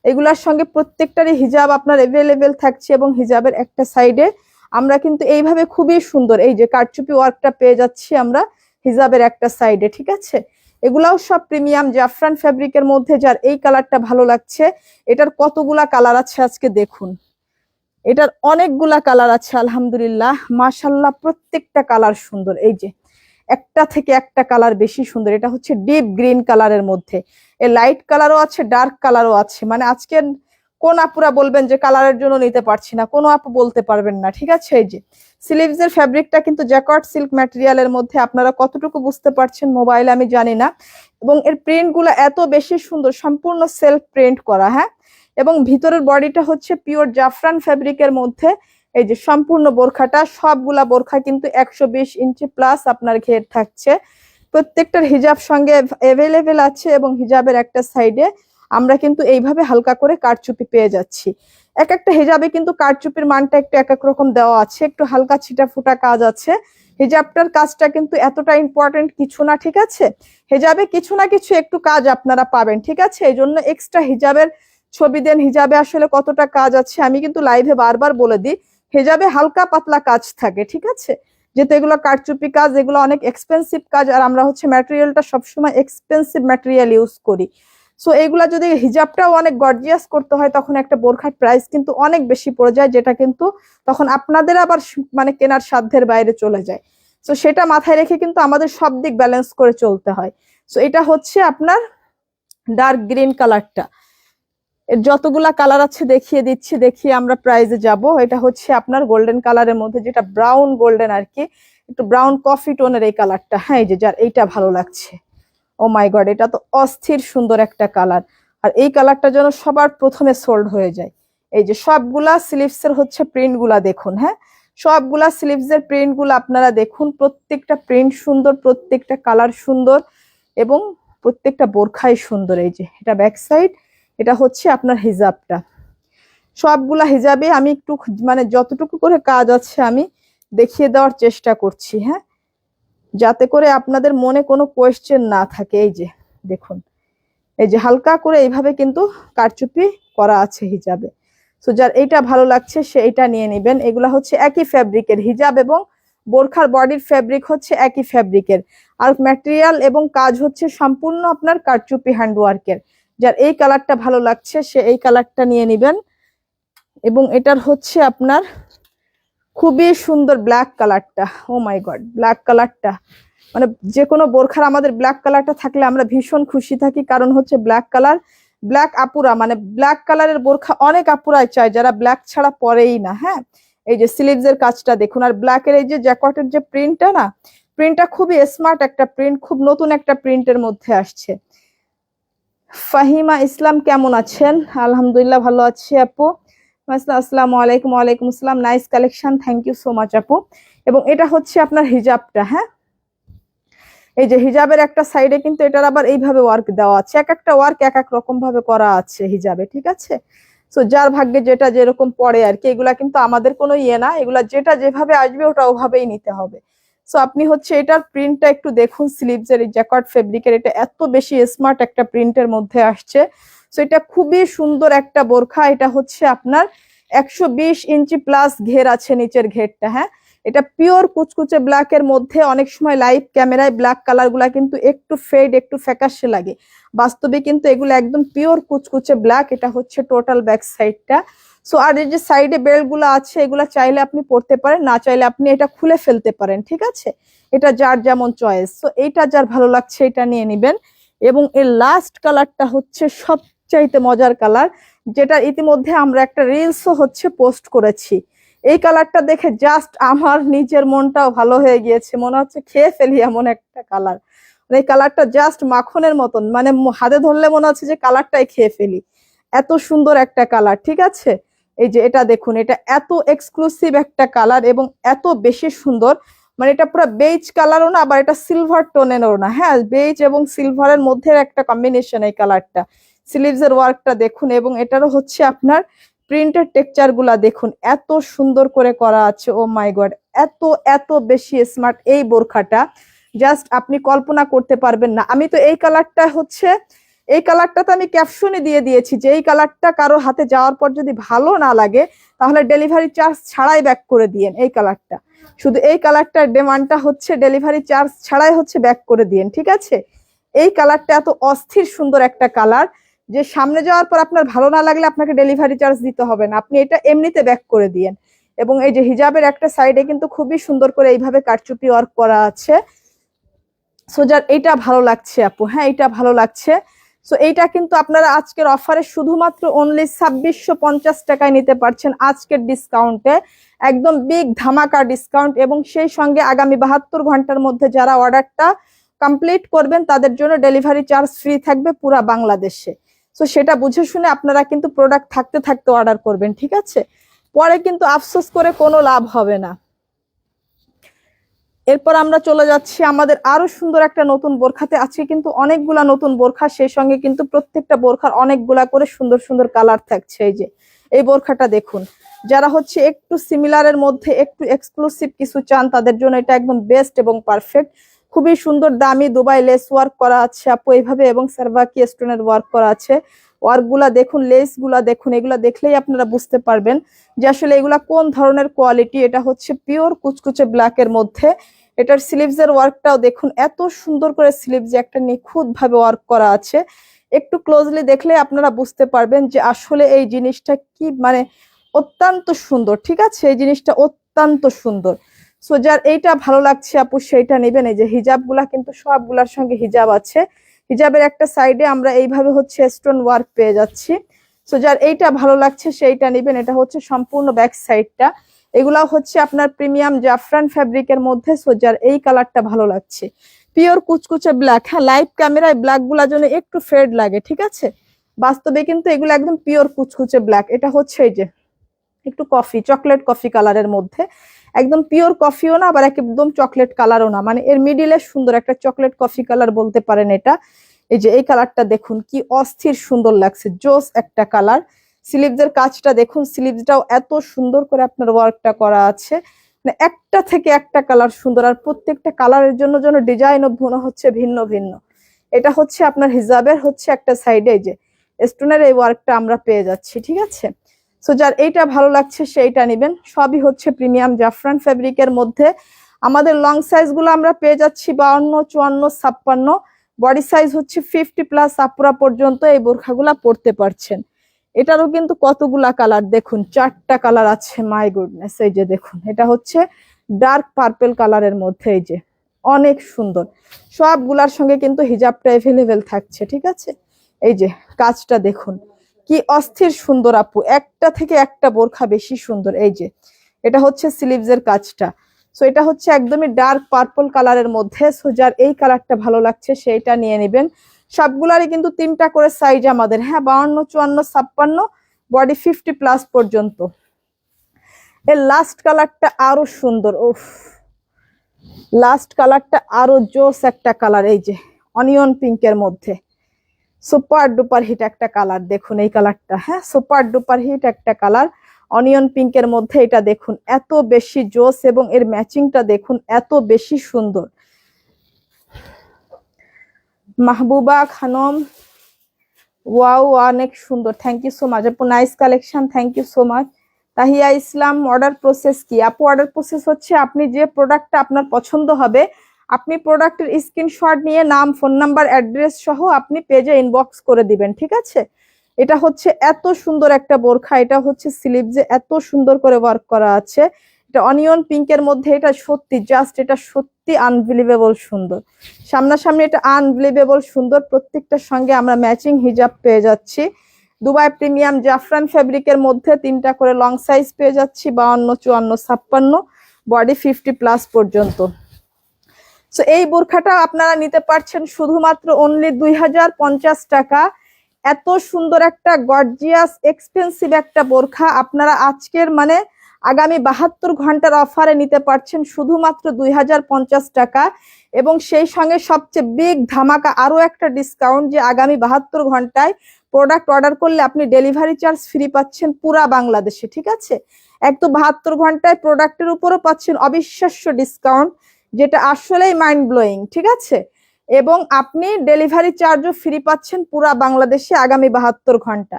এগুলার সঙ্গে প্রত্যেকটারই হিজাব আপনার অ্যাভেলেবেল থাকছে এবং হিজাবের একটা সাইডে আমরা কিন্তু এইভাবে খুবই সুন্দর এই যে কারচুপি ওয়ার্কটা পেয়ে যাচ্ছি আমরা হিজাবের একটা সাইডে, ঠিক আছে। এগুলাও সব প্রিমিয়াম জাফরান ফ্যাব্রিকের মধ্যে। যার এই কালারটা ভালো লাগছে, এটার কতগুলা কালার আছে আজকে দেখুন, এটার অনেকগুলা কালার আছে আলহামদুলিল্লাহ মাশাল্লাহ, প্রত্যেকটা কালার সুন্দর। এই যে একটা থেকে একটা কালার বেশি সুন্দর। এটা হচ্ছে ডিপ গ্রিন কালারের মধ্যে, এ লাইট কালারও আছে, ডার্ক কালারও আছে। মানে আজকে কোন আপুরা বলবেন যে কালারের জন্য নিতে পারছি না, কোনো আপু বলতে পারবেন না, ঠিক আছে। এই যে স্লিভস এর ফ্যাব্রিকটা কিন্তু জ্যাকর্ড সিল্ক ম্যাটেরিয়ালের মধ্যে, আপনারা কতটুকু বুঝতে পারছেন মোবাইলে আমি জানি না। এবং এর প্রিন্ট গুলো এত বেশি সুন্দর, সম্পূর্ণ সেলফ প্রিন্ট করা, হ্যাঁ। এবং ভিতরের বডিটা হচ্ছে পিওর জাফরান ফ্যাব্রিকের মধ্যে। এই যে সম্পূর্ণ বোরখাটা, সবগুলা বোরখা কিন্তু 120 ইঞ্চি প্লাস আপনার ঘের থাকছে। প্রত্যেকটার হিজাব সঙ্গে অ্যাভেলেবেল আছে এবং হিজাবের একটা সাইডে আমরা কিন্তু এইভাবে হালকা করে কারচুপি পেয়ে যাচ্ছি। এক একটা হিজাবে কিন্তু কারচুপির মানটা একটু এক এক রকম দেওয়া আছে, একটু হালকা ছিটা ফুটা কাজ আছে। হিজাবটার কাজটা কিন্তু এতটা ইম্পর্টেন্ট কিছু না, ঠিক আছে। হিজাবে কিছু না কিছু একটু কাজ আপনারা পাবেন, ঠিক আছে। এই জন্য এক্সট্রা হিজাবের ছবি দেন, হিজাবে আসলে কতটা কাজ আছে আমি কিন্তু লাইভে বারবার বলে দিই। হিজাবে হালকা পাতলা কাজ থাকে, ঠিক আছে। যেহেতু এগুলো কারচুপি কাজ, এগুলো অনেক এক্সপেন্সিভ কাজ, আর আমরা হচ্ছে ম্যাটেরিয়ালটা সবসময় এক্সপেন্সিভ ম্যাটেরিয়াল ইউজ করি। সো এইগুলা যদি হিজাবটাও অনেক গর্জিয়াস করতে হয় তখন একটা বোরখার প্রাইস কিন্তু অনেক বেশি পড়ে যায়, যেটা কিন্তু তখন আপনাদের আবার মানে কেনার সাধ্যের বাইরে চলে যায়। সো সেটা মাথায় রেখে কিন্তু আমাদের সব দিক ব্যালেন্স করে চলতে হয়। সো এটা হচ্ছে আপনার ডার্ক গ্রিন কালারটা। এর যতগুলা কালার আছে দেখিয়ে দিচ্ছি, দেখিয়ে আমরা প্রাইজে যাব। এটা হচ্ছে আপনার গোল্ডেন কালারের মধ্যে, যেটা ব্রাউন গোল্ডেন আর কি, একটু ব্রাউন কফি টোনের এই কালারটা, হ্যাঁ। এই যে যার এইটা ভালো লাগছে, ও মাই গড, এটা তো অস্থির সুন্দর একটা কালার। আর এই কালারটা যেন সবার প্রথমে সোল্ড হয়ে যায়। এই যে সবগুলা স্লিভস এর হচ্ছে প্রিন্ট গুলা দেখুন, হ্যাঁ। সবগুলা স্লিভস এর প্রিন্ট গুলা আপনারা দেখুন, প্রত্যেকটা প্রিন্ট সুন্দর, প্রত্যেকটা কালার সুন্দর এবং প্রত্যেকটা বোরখাই সুন্দর। এই যে এটা ব্যাক সাইড, এটা হচ্ছে আপনার হিজাবটা। সবগুলা হিজাবে আমি একটু মানে যতটুকু করে কাজ আছে আমি দেখিয়ে দেওয়ার চেষ্টা করছি, হ্যাঁ, যাতে করে আপনাদের মনে কোনো কোয়েশ্চেন না থাকে। এই যে দেখুন, এই যে হালকা করে এইভাবে কিন্তু কারচুপি করা আছে হিজাবে। সো যার এইটা ভালো লাগছে সে এইটা নিয়ে নেবেন। এগুলা হচ্ছে একই ফ্যাব্রিকের, হিজাব এবং বোরখার বডির ফ্যাব্রিক হচ্ছে একই ফ্যাব্রিকের, আর ম্যাটেরিয়াল এবং কাজ হচ্ছে সম্পূর্ণ আপনার কারচুপি হ্যান্ডওয়ার্কের। যার এই কালারটা ভালো লাগছে সে এই কালারটা নিয়ে নেবেন। এবং এটার হচ্ছে আপনার খুবই সুন্দর ব্ল্যাক কালারটা, ও মাই গড, ব্ল্যাক কালারটা মানে যে কোনো বোরখার আমাদের ব্ল্যাক কালারটা থাকলে আমরা ভীষণ খুশি থাকি, কারণ হচ্ছে ব্ল্যাক কালার, ব্ল্যাক আপুরা মানে ব্ল্যাক কালারের বোরখা অনেক আপুরাই চায় যারা ব্ল্যাক ছাড়া পরেই না, হ্যাঁ। এই যে স্লিভস এর কাজটা দেখুন, আর ব্ল্যাকের এই যে জ্যাকটের যে প্রিন্টটা না, প্রিন্টটা খুবই স্মার্ট একটা প্রিন্ট, খুব নতুন একটা প্রিন্টের মধ্যে আসছে। ফাহিমা ইসলাম কেমন আছেন? আলহামদুলিল্লাহ ভালো আছি আপু। আসসালামু আলাইকুম। ওয়ালাইকুম আসসালাম, nice collection, thank you so much আপু। এবং এটা হচ্ছে আপনার হিজাবটা, হ্যাঁ। এই যে হিজাবের একটা সাইডে কিন্তু এটার আবার এইভাবে ওয়ার্ক দেওয়া আছে, এক একটা ওয়ার্ক এক এক রকম ভাবে করা আছে হিজাবে, ঠিক আছে। সো যার ভাগ্যে যেটা যেরকম পড়ে আর কি, এগুলা কিন্তু আমাদের কোনো ইয়ে না, এগুলা যেটা যেভাবে আসবে ওটা ওভাবেই নিতে হবে। সো আপনি হচ্ছে এটার প্রিন্টটা একটু দেখুন, স্লিভস এর জ্যাকট ফেব্রিকের, এটা এত বেশি স্মার্ট একটা প্রিন্টের মধ্যে আসছে। সো এটা খুবই সুন্দর একটা বোরখা। এটা হচ্ছে আপনার 120 ইঞ্চি প্লাস ঘের আছে নিচের ঘেরটা, হ্যাঁ। এটা পিওর কুচকুচে ব্ল্যাক এর মধ্যে। অনেক সময় লাইভ ক্যামেরায় ব্ল্যাক কালার গুলা কিন্তু একটু ফেড, একটু ফ্যাকাশে লাগে, বাস্তবে কিন্তু এগুলো একদম পিওর কুচকুচে ব্ল্যাক। এটা হচ্ছে টোটাল ব্যাক সাইডটা। সো আর এই যে সাইডে বেল্ট গুলো আছে, এগুলা চাইলে আপনি পরতে পারেন, না চাইলে আপনি এটা খুলে ফেলতে পারেন, ঠিক আছে। এটা যার যেমন চয়েস। সো এইটা যার ভালো লাগছে এটা নিয়ে নিবেন। এবং এর লাস্ট কালারটা হচ্ছে সবচাইতে মজার কালার, যেটা ইতিমধ্যে আমরা একটা রিলসও হচ্ছে পোস্ট করেছি। এই কালারটা দেখে জাস্ট আমার নিজের মনটাও ভালো হয়ে গিয়েছে, মনে হচ্ছে খেয়ে ফেলি এমন একটা কালার। এই কালারটা জাস্ট মাখনের মতন, মানে হাতে ধরলে মনে হচ্ছে যে কালারটাই খেয়ে ফেলি, এত সুন্দর একটা কালার, ঠিক আছে। এই যে এটা দেখুন, এটা এত এক্সক্লুসিভ একটা কালার এবং এত বেশি সুন্দর, মানে এটা পুরো বেজ কালারও না, আবার এটা সিলভার টোনেরও না, হ্যাঁ। বেজ এবং সিলভারের মধ্যে একটা কম্বিনেশন এই কালারটা। স্লিভস এর ওয়ার্কটা দেখুন এবং এটারও হচ্ছে আপনার প্রিন্টের টেক্সচার গুলা দেখুন, এত সুন্দর করে করা আছে, ও মাই গড, এত এত বেশি স্মার্ট এই বোরখাটা, জাস্ট আপনি কল্পনা করতে পারবেন না। আমি তো এই কালারটা হচ্ছে এই কালারটা তো আমি ক্যাপশনে দিয়ে দিয়েছি যে এই কালারটা কারো হাতে যাওয়ার পর যদি ভালো না লাগে তাহলে ডেলিভারি চার্জ ছাড়াই ব্যাক করে দিয়েন। এই কালারটা, শুধু এই কালারটার ডিমান্ডটা হচ্ছে ডেলিভারি চার্জ ছাড়াই হচ্ছে ব্যাক করে দিয়েন, ঠিক আছে? এই কালারটা এত অস্থির সুন্দর একটা কালার যে সামনে যাওয়ার পর আপনার ভালো না লাগলে আপনাকে ডেলিভারি চার্জ দিতে হবে না, আপনি এটা এমনিতে ব্যাক করে দিয়েন। এবং এই যে হিজাবের একটা সাইডে কিন্তু খুবই সুন্দর করে এইভাবে কারচুপি ওয়ার্ক করা আছে। সো যার এইটা ভালো লাগছে আপু, হ্যাঁ এটা ভালো লাগছে। সো এইটা কিন্তু আপনারা আজকের অফারে শুধুমাত্র অনলি 2650 টাকায় নিতে পারছেন আজকের ডিসকাউন্টে, একদম বিগ ধামাকা ডিসকাউন্ট। এবং সেই সঙ্গে আগামী 72 ঘন্টার মধ্যে যারা অর্ডারটা কমপ্লিট করবেন তাদের জন্য ডেলিভারি চার্জ ফ্রি থাকবে পুরা বাংলাদেশে। সো সেটা বুঝে শুনে আপনারা কিন্তু প্রোডাক্ট থাকতে থাকতে অর্ডার করবেন, ঠিক আছে? পরে কিন্তু আফসোস করে কোনো লাভ হবে না। এরপর আমরা চলে যাচ্ছি আমাদের আরো সুন্দর একটা নতুন বোরখাতে। আজকে কিন্তু অনেকগুলা নতুন বোরখা, সেই সঙ্গে কিন্তু প্রত্যেকটা বোরখার অনেকগুলা করে সুন্দর সুন্দর কালার থাকছে। এই যে এই বোরখাটা দেখুন, যারা হচ্ছে একটু সিমিলারের মধ্যে একটু এক্সক্লুসিভ কিছু চান তাদের জন্য এটা একদম বেস্ট এবং পারফেক্ট। খুবই সুন্দর দামি দুবাই লেস ওয়ার্ক করা আছে আপু এইভাবে, এবং সার্ভাকি স্টোনের ওয়ার্ক করা আছে। ওয়ার্ক গুলা দেখুন, লেস গুলা দেখুন, এগুলা দেখলেই আপনারা বুঝতে পারবেন যে আসলে এগুলা কোন ধরনের কোয়ালিটি। এটা হচ্ছে পিওর কুচকুচে ব্ল্যাকের মধ্যে। এটার স্লিভস এর ওয়ার্কটাও দেখুন, এত সুন্দর করে স্লিভস একটা নিখুঁত ভাবে ওয়ার্ক করা আছে। একটু ক্লোজলি দেখলে আপনারা বুঝতে পারবেন যে আসলে এই জিনিসটা কি মানে অত্যন্ত সুন্দর, ঠিক আছে? এই জিনিসটা অত্যন্ত সুন্দর। সো যার এইটা ভালো লাগছে আপু সেইটা নেবেন। এই যে হিজাব গুলা কিন্তু সবগুলার সঙ্গে হিজাব আছে, হিজাবের একটা সাইডে আমরা এইভাবে হচ্ছে স্টোন ওয়ার্ক পেয়ে যাচ্ছি। সো যার এইটা ভালো লাগছে সেইটা নেবেন। এটা হচ্ছে সম্পূর্ণ ব্যাক সাইডটা, এগুলা হচ্ছে আপনার প্রিমিয়াম জাফরান ফ্যাব্রিকের মধ্যে। সো যার এই কালারটা ভালো লাগছে পিওর কুচকুচে ব্ল্যাক, হ্যাঁ লাইভ ক্যামেরায় ব্ল্যাক গুলার জন্য একটু ফেড লাগে, ঠিক আছে? বাস্তবে কিন্তু এগুলো একদম পিওর কুচকুচে ব্ল্যাক। এটা হচ্ছে এই যে একটু কফি চকলেট কফি কালারের মধ্যে, একদম পিওর কফিও না আবার একদম চকলেট কালারও না, মানে এর মিডিলে সুন্দর একটা চকলেট কফি কালার বলতে পারেন এটা। এই যে এই কালারটা দেখুন কি অস্থির সুন্দর লাগছে, জোস একটা কালার। স্লিভস এর কাজটা দেখুন, স্লিভসটাও এত সুন্দর করে আপনার ওয়ার্কটা করা আছে, মানে একটা থেকে একটা কালার সুন্দর, আর প্রত্যেকটা কালারের জন্য জন্য ডিজাইন মনে হচ্ছে ভিন্ন ভিন্ন। এটা হচ্ছে আপনার হিজাবের হচ্ছে একটা সাইডে এই যে স্টোনের এই ওয়ার্কটা আমরা পেয়ে যাচ্ছি, ঠিক আছে? সো যার এইটা ভালো লাগছে সেইটা নেবেন। সবই হচ্ছে প্রিমিয়াম জাফরান ফ্যাব্রিকের মধ্যে। আমাদের লং সাইজ গুলো আমরা পেয়ে যাচ্ছি 52, 54, 56। বডি সাইজ হচ্ছে 50+ আপুরা পর্যন্ত এই বোরখাগুলা পরতে পারছেন। এটারও কিন্তু কতগুলা কালার দেখুন, 4টা কালার আছে, মাই গুডনেস। এই যে দেখুন, এটা হচ্ছে ডার্ক পার্পল কালারের মধ্যে, এই যে অনেক সুন্দর। সবগুলার সঙ্গে কিন্তু হিজাবটা এভেলেবেল থাকছে, ঠিক আছে? এই যে কাজটা দেখুন কি অস্থির সুন্দর আপু, একটা থেকে একটা বোরখা বেশি সুন্দর। এই যে এটা হচ্ছে স্লিভস এর কাজটা। সো এটা হচ্ছে একদমই ডার্ক পার্পল কালারের মধ্যে। সো যার এই কালারটা ভালো লাগছে সেইটা নিয়ে নেবেন। সবগুলারই কিন্তু 3টা করে সাইজ আমাদের, হ্যাঁ 52, 54, 56, বডি 50+ পর্যন্ত। এর লাস্ট কালারটা আরো সুন্দর, উফ লাস্ট কালারটা আরো জোস একটা কালার। এই যে অনিয়ন পিঙ্কের মধ্যে সুপার ডুপার হিট একটা কালার, দেখুন এই কালারটা, হ্যাঁ সুপার ডুপার হিট একটা কালার অনিয়ন পিঙ্কের মধ্যে। এটা দেখুন এত বেশি জোস, এবং এর ম্যাচিংটা দেখুন এত বেশি সুন্দর। মাহবুবা খানম, ওয়াও অনেক সুন্দর, থ্যাংক ইউ সো মাচ আপু, nice collection, thank you so much. Tahiya Islam, order process কি আপু? অর্ডার প্রসেস হচ্ছে আপনি যে প্রোডাক্টটা আপনার পছন্দ হবে আপনি প্রোডাক্টের স্ক্রিনশট নিয়ে নাম, ফোন নাম্বার, অ্যাড্রেস সহ আপনি পেজে ইনবক্স করে দিবেন, ঠিক আছে? এটা হচ্ছে এত সুন্দর একটা বোরখা, এটা হচ্ছে স্লিভসে এত সুন্দর করে ওয়ার্ক করা আছে। এটা অনিয়ন পিঙ্কের মধ্যে, এটা সত্যি জাস্ট এটা সত্যি আনবিলিভেবল সুন্দর। সামনাসামনি এটা আনবিলিভেবল সুন্দর। প্রত্যেকটার সঙ্গে আমরা ম্যাচিং হিজাব পেয়ে যাচ্ছি। দুবাই প্রিমিয়াম জাফরান ফ্যাব্রিকের মধ্যে 3টা করে লং সাইজ পেয়ে যাচ্ছি, 52, 54, 56, বডি 50+ পর্যন্ত। সো এই বোরখাটা আপনারা নিতে পারছেন শুধুমাত্র অনলি 2050 টাকা। এত সুন্দর একটা গর্জিয়াস এক্সপেন্সিভ একটা বোরখা আপনারা আজকের মানে আগামী 72 ঘন্টার অফারে নিতে পারছেন শুধুমাত্র 2050 টাকা। এবং সেই সঙ্গে সবচেয়ে বিগ ধামাকা আরো একটা ডিসকাউন্ট, যে আগামী 72 ঘন্টায় প্রোডাক্ট অর্ডার করলে আপনি ডেলিভারি চার্জ ফ্রি পাচ্ছেন পুরা বাংলাদেশে, ঠিক আছে? একদম 72 ঘন্টায় প্রোডাক্টের উপরও পাচ্ছেন অবিশ্বাস্য ডিসকাউন্ট, যেটা আসলেই মাইন্ড ব্লোয়িং, ঠিক আছে? এবং আপনি ডেলিভারি চার্জও ফ্রি পাচ্ছেন পুরা বাংলাদেশে আগামী 72 ঘন্টা।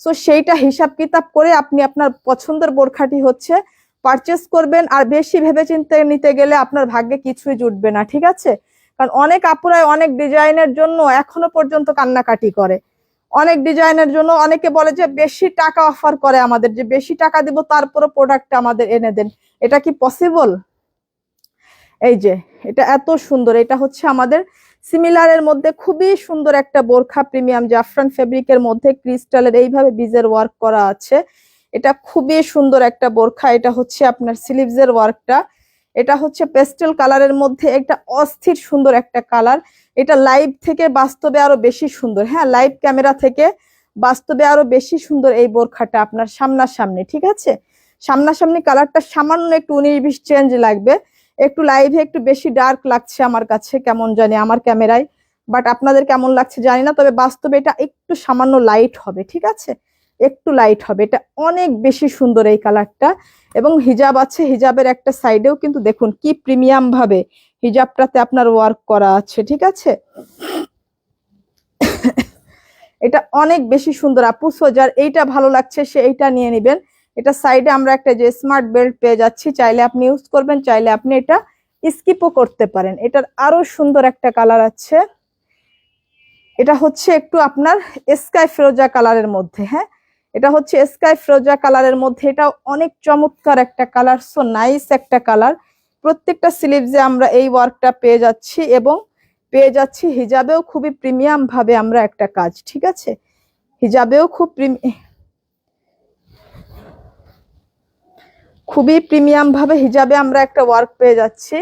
সো সেইটা হিসাব কিতাব করে আপনি আপনার পছন্দের বোরখাটি হচ্ছে পারচেস করবেন। আর বেশি ভেবেচিন্তে নিতে গেলে আপনার ভাগ্যে কিছুই জুটবে না, ঠিক আছে? কারণ অনেক আপুরাই অনেক ডিজাইনের জন্য এখনো পর্যন্ত কান্নাকাটি করে। অনেক ডিজাইনের জন্য অনেকে বলে যে বেশি টাকা অফার করে আমাদের, যে বেশি টাকা দিব তারপরে প্রোডাক্ট আমাদের এনে দেন। এটা কি পসিবল? এই যে এটা এত সুন্দর, এটা হচ্ছে আমাদের সিমিলারের মধ্যে খুবই সুন্দর একটা বোরখা, প্রিমিয়াম জাফরান ফেব্রিকের মধ্যে ক্রিস্টালের এইভাবে বিজের ওয়ার্ক করা আছে। এটা খুবই সুন্দর একটা বোরখা। এটা হচ্ছে আপনার স্লিভসের ওয়ার্কটা, এটা হচ্ছে পেস্টেল কালারের মধ্যে একটা অস্থির সুন্দর একটা কালার। এটা লাইভ থেকে বাস্তবে আরো বেশি সুন্দর। হ্যাঁ, লাইভ ক্যামেরা থেকে বাস্তবে আরো বেশি সুন্দর এই বোরখাটা আপনার সামনাসামনি, ঠিক আছে? সামনাসামনি কালারটা সামান্য একটু 19-20 চেঞ্জ লাগবে, একটু লাইভে একটু বেশি ডার্ক লাগছে আমার কাছে, কেমন জানি আমার ক্যামেরায়, বাট আপনাদের কেমন লাগছে জানি না। তবে বাস্তবে এটা একটু সামান্য লাইট হবে, ঠিক আছে? একটু লাইট হবে। এটা অনেক বেশি সুন্দর এই কালারটা। এবং হিজাব আছে, হিজাবের একটা সাইডেও কিন্তু দেখুন কি প্রিমিয়াম ভাবে হিজাবটাতে আপনার ওয়ার্ক করা আছে, ঠিক আছে? এটা অনেক বেশি সুন্দর আপু। সো যার এইটা ভালো লাগছে সে এইটা নিয়ে নেবেন। এটা সাইডে আমরা একটা যে স্মার্ট বেল্ট পেয়ে যাচ্ছি, চাইলে আপনি ইউজ করবেন, চাইলে আপনি এটা স্কিপও করতে পারেন। এটার আরো সুন্দর একটা কালার আছে, এটা হচ্ছে একটু আপনার স্কাই ফিরোজা কালারের মধ্যে। হ্যাঁ, এটা হচ্ছে স্কাই ফিরোজা কালারের মধ্যে, এটা অনেক চমৎকার একটা কালার, সো নাইস একটা কালার। প্রত্যেকটা স্লিভসে আমরা এই ওয়ার্কটা পেয়ে যাচ্ছি এবং পেয়ে যাচ্ছি হিজাবেও খুবই প্রিমিয়াম ভাবে আমরা একটা কাজ, ঠিক আছে? হিজাবেও খুবই প্রিমিয়াম ভাবে হিজাবে আমরা একটা ওয়ার্ক পেয়ে যাচ্ছি।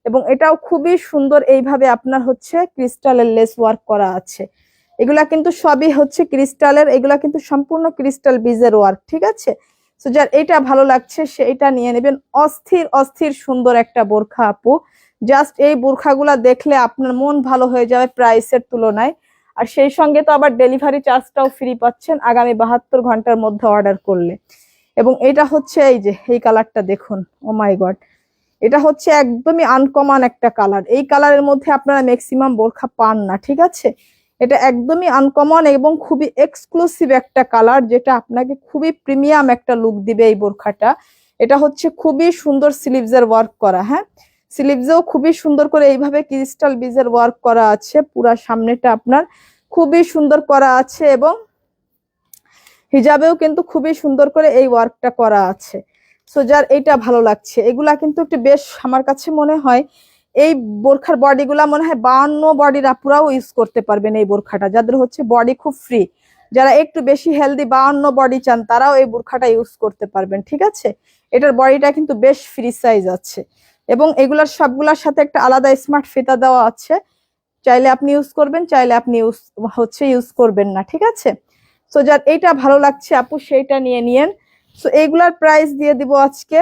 এবং এটাও খুবই সুন্দর, এইভাবে আপনার হচ্ছে ক্রিস্টালের লেস ওয়ার্ক করা আছে। এগুলা কিন্তু সবই হচ্ছে ক্রিস্টালের, এগুলা কিন্তু সম্পূর্ণ ক্রিস্টাল বিজের ওয়ার্ক, ঠিক আছে? তো যার এটা ভালো লাগছে সে এটা নিয়ে নেবেন। অস্থির অস্থির সুন্দর একটা বোরখা আপু। জাস্ট এই বোরখাগুলা দেখলে আপনার মন ভালো হয়ে যাবে প্রাইসের তুলনায়। আর সেই সঙ্গে তো আবার ডেলিভারি চার্জটাও ফ্রি পাচ্ছেন আগামী 72 ঘন্টার মধ্যে অর্ডার করলে। এবং এটা হচ্ছে এই যে এই কালারটা দেখুন, ও মাই গড, এটা হচ্ছে একদমই আনকমন একটা কালার। এই কালারের মধ্যে আপনারা ম্যাক্সিমাম বোরখা পান না, ঠিক আছে? এটা একদমই আনকমন এবং খুবই এক্সক্লুসিভ একটা কালার, যেটা আপনাকে খুবই প্রিমিয়াম একটা লুক দিবে এই বোরখাটা। এটা হচ্ছে খুবই সুন্দর স্লিভসের ওয়ার্ক করা। হ্যাঁ, স্লিভসেও খুবই সুন্দর করে এইভাবে ক্রিস্টাল বিজের ওয়ার্ক করা আছে। পুরা সামনেটা আপনার খুবই সুন্দর করা আছে এবং হিজাবেও কিন্তু খুবই সুন্দর করে এই ওয়ার্কটা করা আছে। সো যার এইটা ভালো লাগছে, এগুলা কিন্তু একটু বেশ আমার কাছে মনে হয় এই বোরখার বডিগুলা মনে হয় 52 বডির আপুরাও ইউজ করতে পারবেন এই বোরখাটা, যাদের হচ্ছে বডি খুব ফ্রি, যারা একটু বেশি হেলদি 52 বডি চান তারাও এই বোরখাটা ইউজ করতে পারবেন, ঠিক আছে? এটার বডিটা কিন্তু বেশ ফ্রি সাইজ আছে এবং এগুলার সবগুলার সাথে একটা আলাদা স্মার্ট ফিতা দেওয়া আছে। চাইলে আপনি ইউজ করবেন, চাইলে আপনি ইউজ করবেন না, ঠিক আছে? সো যার এইটা ভালো লাগছে আপু সেইটা নিয়ে নিয়েন। সো এইগুলার প্রাইস দিয়ে দিব আজকে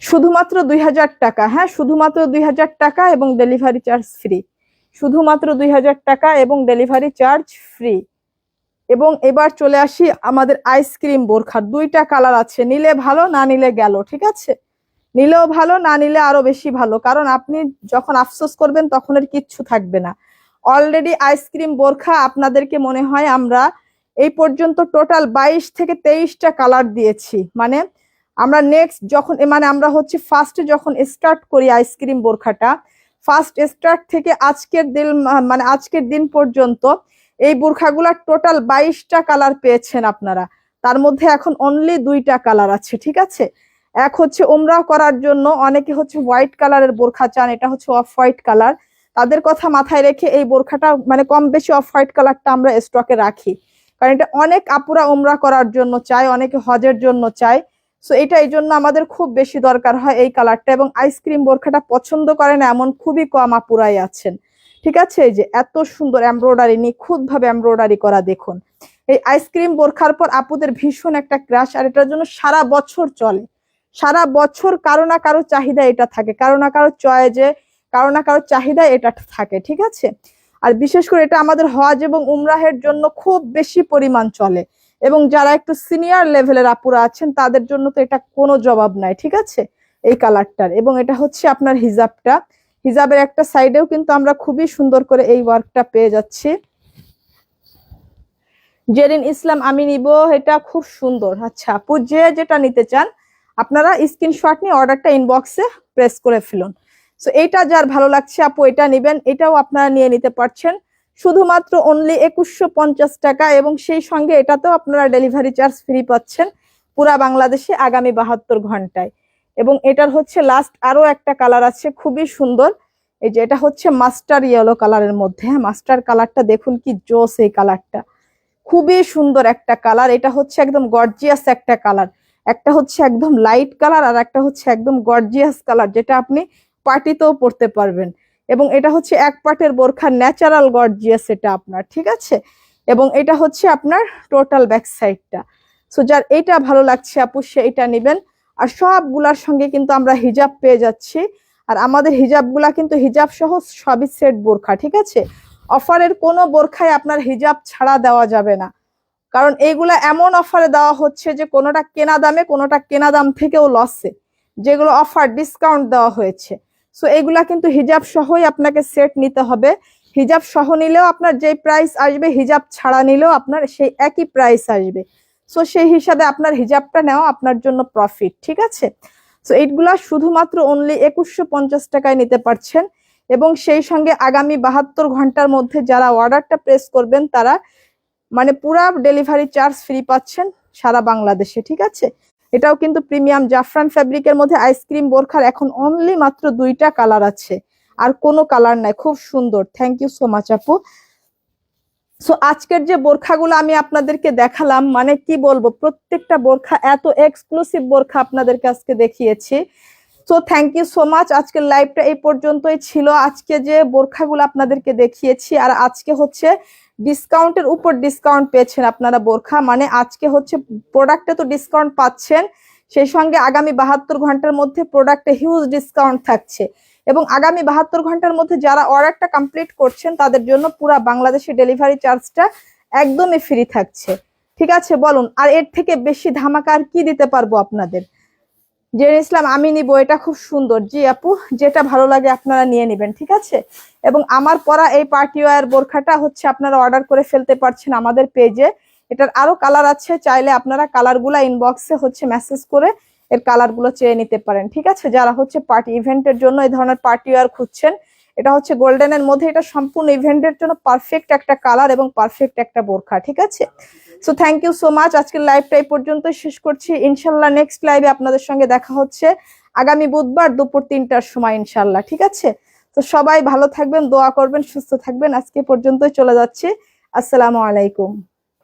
শুধুমাত্র 2000 টাকা। হ্যাঁ, শুধুমাত্র 2000 টাকা এবং ডেলিভারি চার্জ ফ্রি। শুধুমাত্র 2000 টাকা এবং ডেলিভারি চার্জ ফ্রি। এবং এবার চলে আসি আমাদের আইসক্রিম বোরখার। দুইটা কালার আছে, নিলে ভালো, না নিলে গেল, ঠিক আছে? নিলেও ভালো, না নিলে আরো বেশি ভালো, কারণ আপনি যখন আফসোস করবেন তখন আর কিচ্ছু থাকবে না। অলরেডি আইসক্রিম বোরখা আপনাদেরকে মনে হয় আমরা এই পর্যন্ত টোটাল 22 থেকে 23টা কালার দিয়েছি। মানে আমরা নেক্সট যখন মানে আমরা হচ্ছে ফার্স্টে যখন স্টার্ট করি আইসক্রিম বোরখাটা, ফার্স্ট স্টার্ট থেকে আজকের দিন মানে আজকের দিন পর্যন্ত এই বোরখাগুলার টোটাল 22টা কালার পেয়েছেন আপনারা। তার মধ্যে এখন অনলি 2টা কালার আছে, ঠিক আছে? এক হচ্ছে উমরা করার জন্য অনেকে হচ্ছে হোয়াইট কালারের বোরখা চান, এটা হচ্ছে অফ হোয়াইট কালার। তাদের কথা মাথায় রেখে এই বোরখাটা মানে কম বেশি অফ হোয়াইট কালারটা আমরা স্টকে রাখি, কারণ এটা অনেক আপুরা উমরা করার জন্য চায়, অনেকে হজের জন্য চায়। সো এটা এই জন্য আমাদের খুব বেশি দরকার হয় এই কালারটা। এবং আইসক্রিম বোরখাটা পছন্দ করে না এমন খুবই কম আপুরাই আছেন, ঠিক আছে? এই যে এত সুন্দর এমব্রয়ডারি, নিখুঁত ভাবে এমব্রয়ডারি করা দেখুন। এই আইসক্রিম বোরখার পর আপুদের ভীষণ একটা ক্রাশ, আর এটার জন্য সারা বছর চলে। সারা বছর কারো না কারো চাহিদা এটা থাকে, কারো না কারো চয়েজে, কারো না কারো চাহিদা এটা থাকে, ঠিক আছে? আর বিশেষ করে এটা আমাদের হজ এবং উমরাহের জন্য খুব বেশি পরিমাণ চলে। এবং যারা একটু সিনিয়র লেভেলের আপুরা আছেন তাদের জন্য তো এটা কোনো জবাব নাই, ঠিক আছে? এই কালারটার। এবং এটা হচ্ছে আপনার হিজাবটা, হিজাবের একটা সাইডেও কিন্তু আমরা খুবই সুন্দর করে এই ওয়ার্কটা পেয়ে যাচ্ছি। জেরিন ইসলাম আমি নিব, এটা খুব সুন্দর। আচ্ছা আপু, যেটা নিতে চান আপনারা স্ক্রিনশট নিয়ে অর্ডারটা ইনবক্সে প্রেস করে ফেলুন। সো এইটা যার ভালো লাগছে আপু এটা নেবেন, এটাও আপনারা নিয়ে নিতে পারছেন শুধুমাত্র অনলি 2150 টাকা, এবং সেই সঙ্গে এটাতেও আপনারা ডেলিভারি চার্জ ফ্রি পাচ্ছেন পুরা বাংলাদেশে আগামী 72 ঘন্টায়। এবং এটার হচ্ছে লাস্ট আরো একটা কালার আছে খুবই সুন্দর, এই যে এটা হচ্ছে মাস্টার ইয়েলো কালারের মধ্যে। মাস্টার কালারটা দেখুন কি জোস, এই কালারটা খুবই সুন্দর একটা কালার। এটা হচ্ছে একদম গর্জিয়াস একটা কালার, একটা হচ্ছে একদম লাইট কালার আর একটা হচ্ছে একদম গর্জিয়াস কালার, যেটা আপনি পার্টিতেও পরতে পারবেন। এবং এটা হচ্ছে এক পাটের বোরখা, ন্যাচারাল গর্জিয়াস এটা আপনার, ঠিক আছে। এবং এটা হচ্ছে আপনার টোটাল ব্যাক সাইডটা। সো যার এটা ভালো লাগছে আপু সে এটা নেবেন। আর সবগুলার সঙ্গে কিন্তু আমরা হিজাব পেয়ে যাচ্ছি, আর আমাদের হিজাবগুলা কিন্তু হিজাব সহ সবই সেট বোরখা, ঠিক আছে। অফারের কোনো বোরখায় আপনার হিজাব ছাড়া দেওয়া যাবে না, কারণ এইগুলা এমন অফারে দেওয়া হচ্ছে যে কোনোটা কেনা দামে কোনোটা কেনা দাম থেকেও লসে, যেগুলো অফার ডিসকাউন্ট দেওয়া হয়েছে। সো এইগুলা কিন্তু হিজাব সহই আপনাকে সেট নিতে হবে। হিজাব সহ নিলেও আপনার যে প্রাইস আসবে, হিজাব ছাড়া নিলেও আপনার সেই একই প্রাইস আসবে। সো সেই হিসাবে আপনার হিজাবটা নেওয়া আপনার জন্য প্রফিট, ঠিক আছে। সো এইগুলা শুধুমাত্র অনলি 2150 টাকায় নিতে পারছেন, এবং সেই সঙ্গে আগামী 72 ঘন্টার মধ্যে যারা অর্ডারটা প্রেস করবেন তারা মানে পুরা ডেলিভারি চার্জ ফ্রি পাচ্ছেন সারা বাংলাদেশে, ঠিক আছে। এটাও কিন্তু প্রিমিয়াম জাফরান ফ্যাব্রিকের মধ্যে আইসক্রিম বোরখার এখন অনলি মাত্র 2টা কালার আছে, আর কোনো কালার নাই। খুব সুন্দর, থ্যাংক ইউ সো মাচ আপু। সো আজকের যে বোরখাগুলো আমি আপনাদেরকে দেখালাম, মানে কি বলবো, প্রত্যেকটা বোরখা এত এক্সক্লুসিভ বোরখা আপনাদেরকে আজকে দেখিয়েছি। So thank you so much. আজকের লাইভটা এই পর্যন্তই ছিল। আজকে যে বোরখাগুলো আপনাদেরকে দেখিয়েছি, আর আজকে হচ্ছে ডিসকাউন্টের উপর ডিসকাউন্ট পেয়েছেন আপনারা বোরখা, মানে আজকে হচ্ছে প্রোডাক্টে তো ডিসকাউন্ট পাচ্ছেন, সেই সঙ্গে আগামী 72 ঘন্টার মধ্যে প্রোডাক্টে হিউজ ডিসকাউন্ট থাকছে। এবং আগামী 72 ঘন্টার মধ্যে যারা অর্ডারটা কমপ্লিট করছেন তাদের জন্য পুরো বাংলাদেশে ডেলিভারি চার্জটা একদমই ফ্রি থাকছে, ঠিক আছে। বলুন আর এর থেকে বেশি ধামাকা আর কি দিতে পারবো আপনাদের। জেরিন ইসলাম আমি নিব, এটা খুব সুন্দর। জি আপু, যেটা ভালো লাগে আপনারা নিয়ে নেবেন, ঠিক আছে। এবং আমার পরা এই পার্টি ওয়্যার বোরখাটা হচ্ছে আপনারা অর্ডার করে ফেলতে পারছেন আমাদের পেজে। এটার আরো কালার আছে, চাইলে আপনারা কালারগুলো ইনবক্সে হচ্ছে মেসেজ করে এর কালারগুলো চেয়ে নিতে পারেন, ঠিক আছে। যারা হচ্ছে পার্টি ইভেন্টের জন্য এই ধরনের পার্টি ওয়্যার খুঁজছেন, এটা হচ্ছে গোল্ডেনের মধ্যে, এটা সম্পূর্ণ ইভেন্টের জন্য পারফেক্ট একটা কালার এবং পারফেক্ট একটা বোরখা, ঠিক আছে। So thank you so much. আজকের লাইভটা এই পর্যন্ত শেষ করছি। ইনশাল্লাহ নেক্সট লাইভে আপনাদের সঙ্গে দেখা হচ্ছে আগামী বুধবার দুপুর 3টার সময় ইনশাল্লাহ, ঠিক আছে। তো সবাই ভালো থাকবেন, দোয়া করবেন, সুস্থ থাকবেন। আজকে পর্যন্তই চলে যাচ্ছি। আসসালামু আলাইকুম।